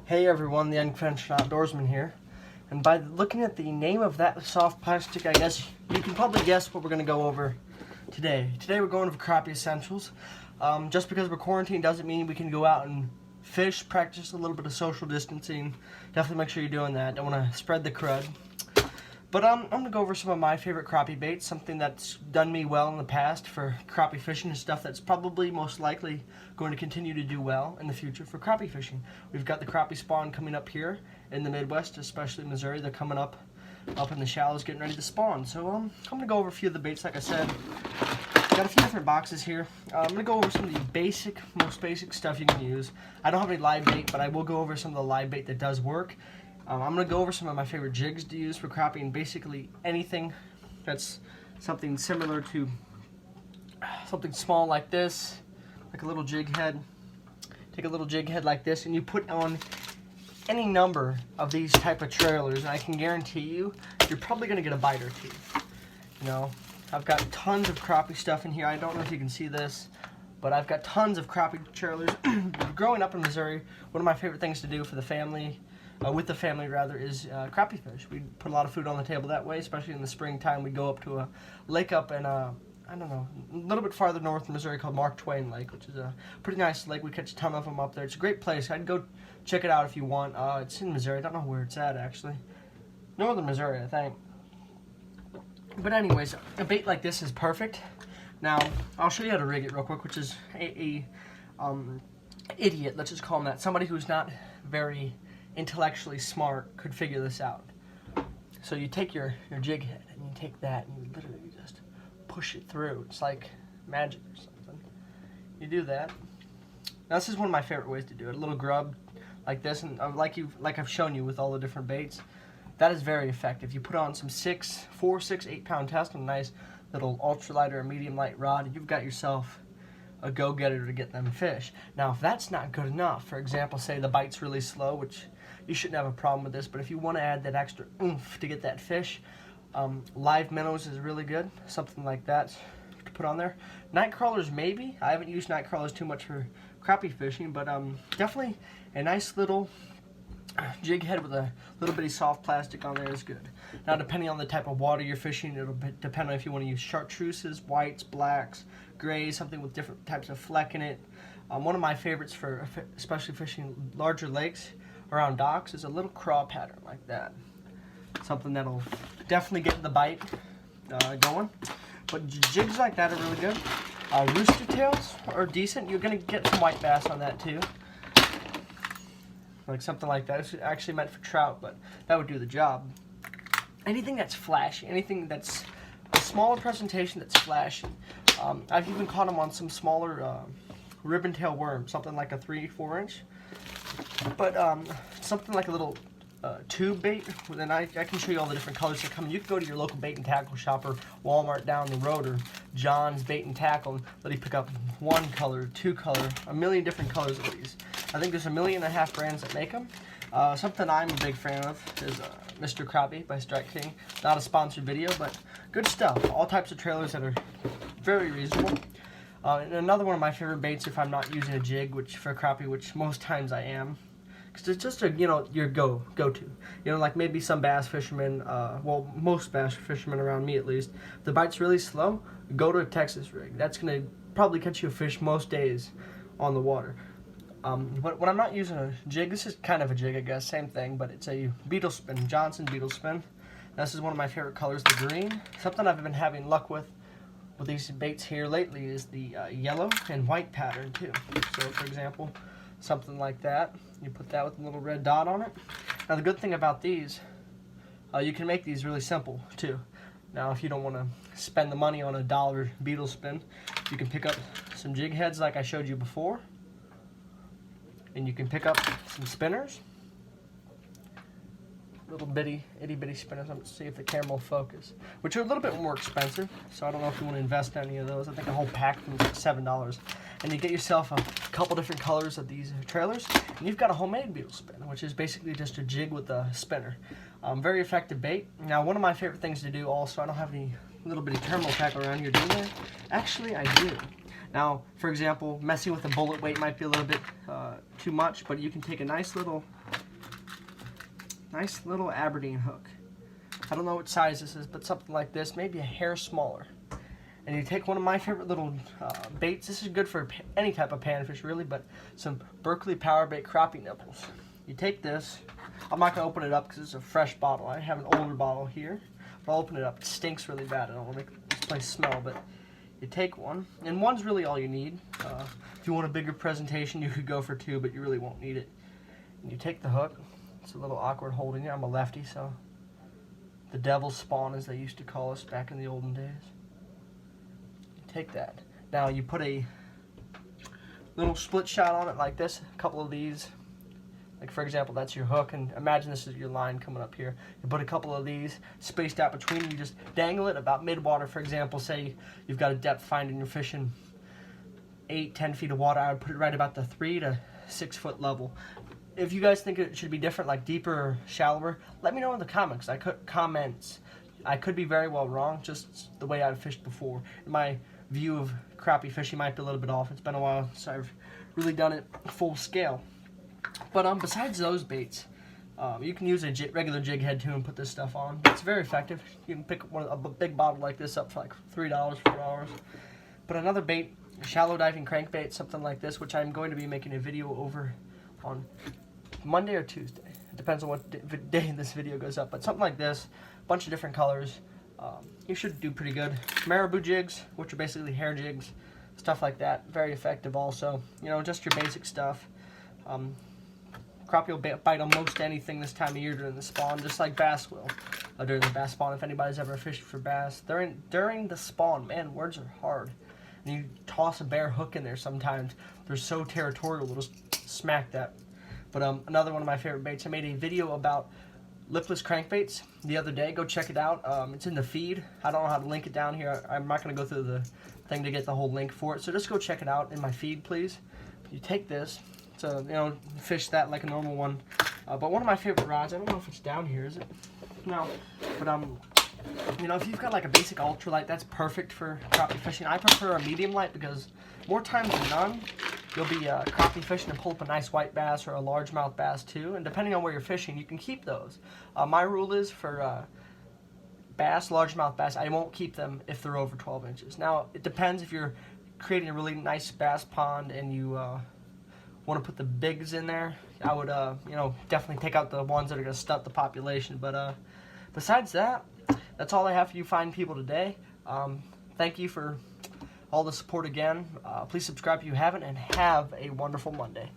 Hey everyone, the Unconventional Outdoorsman here. And by looking at the name of that soft plastic, I guess you can probably guess what we're going to go over today. Today we're going over crappie essentials. Just because we're quarantined doesn't mean we can go out and fish, practice a little bit of social distancing. Definitely make sure you're doing that. Don't want to spread the crud. But I'm going to go over some of my favorite crappie baits, something that's done me well in the past for crappie fishing and stuff that's probably most likely going to continue to do well in the future for crappie fishing. We've got the crappie spawn coming up here in the Midwest, especially Missouri. They're coming up in the shallows getting ready to spawn. So I'm going to go over a few of the baits, like I said. Got a few different boxes here. I'm going to go over some of the most basic stuff you can use. I don't have any live bait, but I will go over some of the live bait that does work. I'm going to go over some of my favorite jigs to use for crappie, and basically anything that's something similar to something small like this, like a little jig head. Take a little jig head like this and you put on any number of these type of trailers, and I can guarantee you, you're probably going to get a bite or two. You know, I've got tons of crappie stuff in here. I don't know if you can see this, but I've got tons of crappie trailers. Growing up in Missouri, one of my favorite things to do for the family, with the family rather, is crappie fish. We put a lot of food on the table that way, especially in the springtime. We go up to a lake up in, I don't know, a little bit farther north in Missouri called Mark Twain Lake, which is a pretty nice lake. We catch a ton of them up there. It's a great place. I'd go check it out if you want. It's in Missouri. I don't know where it's at, actually. Northern Missouri, I think. But anyways, a bait like this is perfect. Now, I'll show you how to rig it real quick, which is a idiot, let's just call him that. Somebody who's not very intellectually smart could figure this out. So you take your jig head and you take that and you literally just push it through. It's like magic or something. You do that. Now this is one of my favorite ways to do it. A little grub like this, and like I've shown you with all the different baits, that is very effective. You put on some 4, 6, 8 pound test on a nice little ultralight or a medium light rod, and you've got yourself a go-getter to get them fish. Now if that's not good enough, for example, say the bite's really slow, which you shouldn't have a problem with this, but if you want to add that extra oomph to get that fish, live minnows is really good, something like that to put on there. Night crawlers maybe. I haven't used night crawlers too much for crappie fishing, but definitely a nice little jig head with a little bitty soft plastic on there is good. Now depending on the type of water you're fishing, it'll depend on if you want to use chartreuses, whites, blacks, grays, something with different types of fleck in it. One of my favorites for especially fishing larger lakes around docks is a little craw pattern like that. Something that'll definitely get the bite going. But jigs like that are really good. Rooster tails are decent. You're going to get some white bass on that too. Like something like that. It's actually meant for trout, but that would do the job. Anything that's flashy, anything that's a smaller presentation that's flashy. I've even caught them on some smaller ribbon tail worms, something like a 3-4 inch. But something like a little tube bait, then I can show you all the different colors that come. You can go to your local bait and tackle shop or Walmart down the road, or John's Bait and Tackle, and let you pick up 1 color, 2 color, a million different colors of these. I think there's 1.5 million brands that make them. Something I'm a big fan of is Mr. Crappie by Strike King. Not a sponsored video, but good stuff. All types of trailers that are very reasonable. And another one of my favorite baits, if I'm not using a jig, which for crappie, which most times I am, because it's just a, your go-to. Like maybe some bass fishermen, well, most bass fishermen around me at least, if the bite's really slow, go to a Texas rig. That's going to probably catch you a fish most days on the water. But when I'm not using a jig, this is kind of a jig, I guess, same thing, but it's a beetle spin, Johnson beetle spin. This is one of my favorite colors, the green. Something I've been having luck with these baits here lately is the yellow and white pattern too. So for example, something like that, you put that with a little red dot on it. Now the good thing about these, you can make these really simple too. Now if you don't want to spend the money on a $1 beetle spin, you can pick up some jig heads like I showed you before, and you can pick up some spinners, little itty bitty spinners. Let's see if the camera will focus, which are a little bit more expensive, so I don't know if you want to invest in any of those. I think a whole pack of them is like $7, and you get yourself a couple different colors of these trailers, and you've got a homemade beetle spin, which is basically just a jig with a spinner. Very effective bait. Now one of my favorite things to do also, I don't have any little bitty terminal tackle around here, do there? Actually I do. Now, for example, messing with the bullet weight might be a little bit too much, but you can take a nice little nice little Aberdeen hook. I don't know what size this is, but something like this, maybe a hair smaller. And you take one of my favorite little baits. This is good for any type of panfish, really, but some Berkeley Power Bait crappie nibbles. You take this. I'm not going to open it up because it's a fresh bottle. I have an older bottle here, but I'll open it up. It stinks really bad. I don't want to make this place smell, but you take one, and one's really all you need. If you want a bigger presentation, you could go for two, but you really won't need it. And you take the hook. It's a little awkward holding it. I'm a lefty, so the devil's spawn, as they used to call us back in the olden days. You take that. Now you put a little split shot on it like this, a couple of these. Like for example, that's your hook, and imagine this is your line coming up here. You put a couple of these spaced out between them. You just dangle it about mid-water. For example, say you've got a depth find and you're fishing 8-10 feet of water. I would put it right about the 3 to 6 foot level. If you guys think it should be different, like deeper or shallower, let me know in the comments. I could be very well wrong, just the way I've fished before. My view of crappie fishing might be a little bit off. It's been a while since I've really done it full scale. But besides those baits, you can use a regular jig head too and put this stuff on. It's very effective. You can pick a big bottle like this up for like $3, $4. But another bait, shallow diving crankbait, something like this, which I'm going to be making a video over on Monday or Tuesday. It depends on what day this video goes up. But something like this, a bunch of different colors. You should do pretty good. Marabou jigs, which are basically hair jigs, stuff like that. Very effective also. You know, just your basic stuff. Crappie will bite on most anything this time of year during the spawn, just like bass will during the bass spawn. If anybody's ever fished for bass, during the spawn, man, words are hard. And you toss a bare hook in there sometimes. They're so territorial, they'll just smack that. But another one of my favorite baits, I made a video about lipless crankbaits the other day. Go check it out. It's in the feed. I don't know how to link it down here. I'm not going to go through the thing to get the whole link for it. So just go check it out in my feed, please. You take this. So, you know, fish that like a normal one. But one of my favorite rods, I don't know if it's down here, is it? No. But, you know, if you've got like a basic ultralight, that's perfect for crappie fishing. I prefer a medium light because more times than none, you'll be crappie fishing and pull up a nice white bass or a largemouth bass too. And depending on where you're fishing, you can keep those. My rule is for bass, largemouth bass, I won't keep them if they're over 12 inches. Now, it depends if you're creating a really nice bass pond and you want to put the bigs in there. I would, you know, definitely take out the ones that are going to stunt the population. But besides that, that's all I have for you fine people today. Thank you for all the support again. Please subscribe if you haven't, and have a wonderful Monday.